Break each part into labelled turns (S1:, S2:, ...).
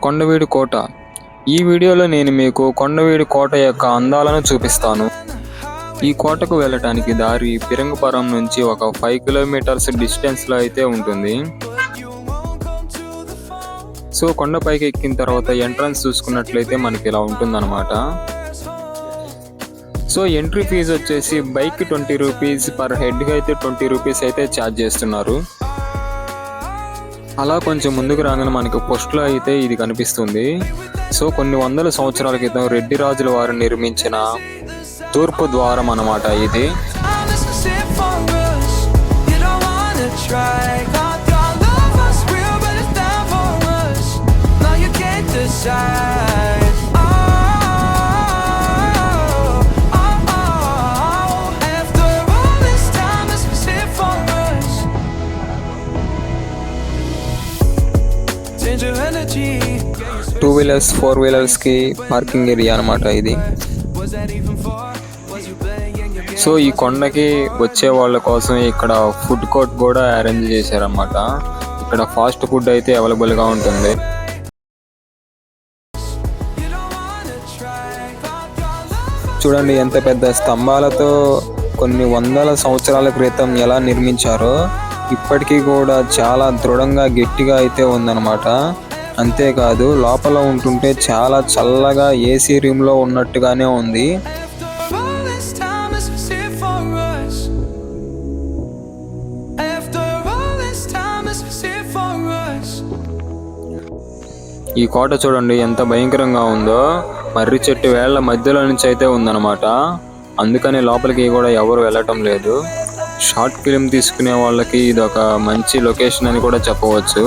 S1: కొండవీడు కోట. ఈ వీడియోలో నేను మీకు కొండవీడు కోట యొక్క అందాలను చూపిస్తాను. ఈ కోటకు వెళ్ళటానికి దారి పిరంగపురం నుంచి ఒక 5 కిలోమీటర్స్ డిస్టెన్స్లో అయితే ఉంటుంది. సో కొండపైకి ఎక్కిన తర్వాత ఎంట్రన్స్ చూసుకున్నట్లయితే మనకి ఇలా ఉంటుందన్నమాట. సో ఎంట్రీ ఫీజు వచ్చేసి బైక్ 20 రూపీస్, పర్ హెడ్కి అయితే 20 రూపీస్ అయితే ఛార్జ్ చేస్తున్నారు. అలా కొంచెం ముందుకు రాగానే మనకి పోస్ట్లో అయితే ఇది కనిపిస్తుంది. సో కొన్ని వందల సంవత్సరాల క్రితం రెడ్డి రాజుల వారు నిర్మించిన తూర్పు ద్వారం అన్నమాట ఇది. టూ వీలర్స్, 4 వీలర్స్కి పార్కింగ్ ఏరియా అనమాట ఇది. సో ఈ కొండకి వచ్చే వాళ్ళ కోసం ఇక్కడ ఫుడ్ కోర్ట్ కూడా అరేంజ్ చేశారన్నమాట. ఇక్కడ ఫాస్ట్ ఫుడ్ అయితే అవైలబుల్గా ఉంటుంది. చూడండి ఎంత పెద్ద స్తంభాలతో కొన్ని వందల సంవత్సరాల క్రితం ఎలా నిర్మించారో ఇప్పటికీ కూడా చాలా దృఢంగా గట్టిగా అయితే ఉందన్నమాట. అంతేకాదు లోపల ఉంటుంటే చాలా చల్లగా ఏసీ రూమ్లో ఉన్నట్టుగానే ఉంది. ఈ కోట చూడండి ఎంత భయంకరంగా ఉందో. మర్రి చెట్టు వేళ్ల మధ్యలో నుంచి అయితే ఉందన్నమాట. అందుకని లోపలికి కూడా ఎవరు వెళ్ళటం లేదు. షార్ట్ ఫిల్మ్ తీసుకునే వాళ్ళకి ఇది ఒక మంచి లొకేషన్ అని కూడా చెప్పవచ్చు.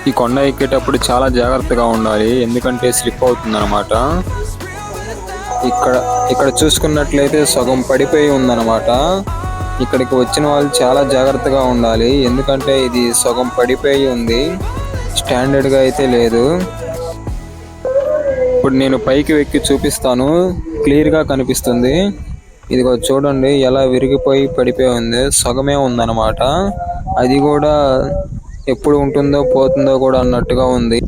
S1: ఈ కొండ ఎక్కేటప్పుడు చాలా జాగ్రత్తగా ఉండాలి, ఎందుకంటే స్లిప్ అవుతుందన్నమాట. ఇక్కడ చూసుకున్నట్లయితే సగం పడిపోయి ఉందన్నమాట. ఇక్కడికి వచ్చిన వాళ్ళు చాలా జాగ్రత్తగా ఉండాలి, ఎందుకంటే ఇది సగం పడిపోయి ఉంది, స్టాండర్డ్గా అయితే లేదు. ఇప్పుడు నేను పైకి ఎక్కి చూపిస్తాను, క్లియర్గా కనిపిస్తుంది. ఇదిగో చూడండి ఎలా విరిగిపోయి పడిపోయి ఉంది, సగమే ఉందన్నమాట. అది కూడా ఎప్పుడు ఉంటుందో పోతుందో కూడా అన్నట్టుగా ఉంది.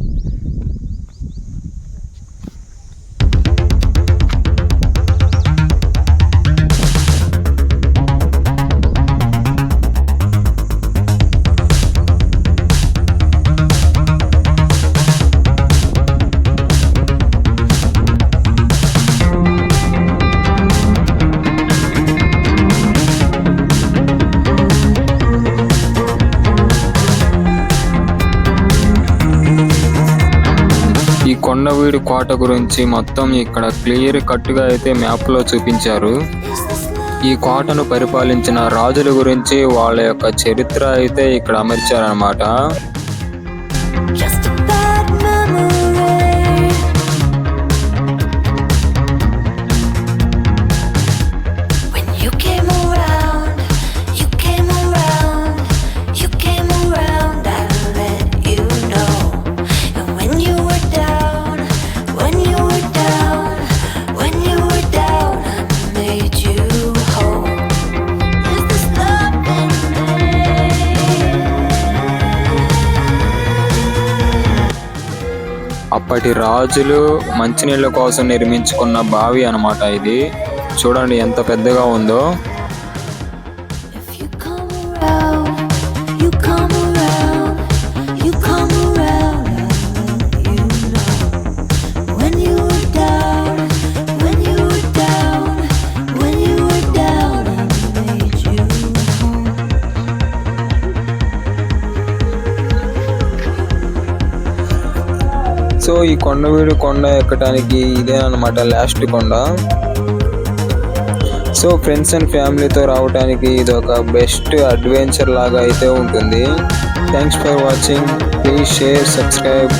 S1: ఈ కొండవీడు కోట గురించి మొత్తం ఇక్కడ క్లియర్ కట్గా అయితే మ్యాప్లో చూపించారు. ఈ కోటను పరిపాలించిన రాజుల గురించి వాళ్ళ యొక్క చరిత్ర అయితే ఇక్కడ అమర్చారన్నమాట. అప్పటి రాజులు మంచినీళ్ళ కోసం నిర్మించుకున్న బావి అన్నమాట ఇది. చూడండి ఎంత పెద్దగా ఉందో. సో ఈ కొండవీడు కొండ ఎక్కడానికి ఇదేనమాట లాస్ట్ కొండ. సో ఫ్రెండ్స్ అండ్ ఫ్యామిలీతో రావడానికి ఇది ఒక బెస్ట్ అడ్వెంచర్ లాగా అయితే ఉంటుంది. Thanks for watching. Please share, subscribe.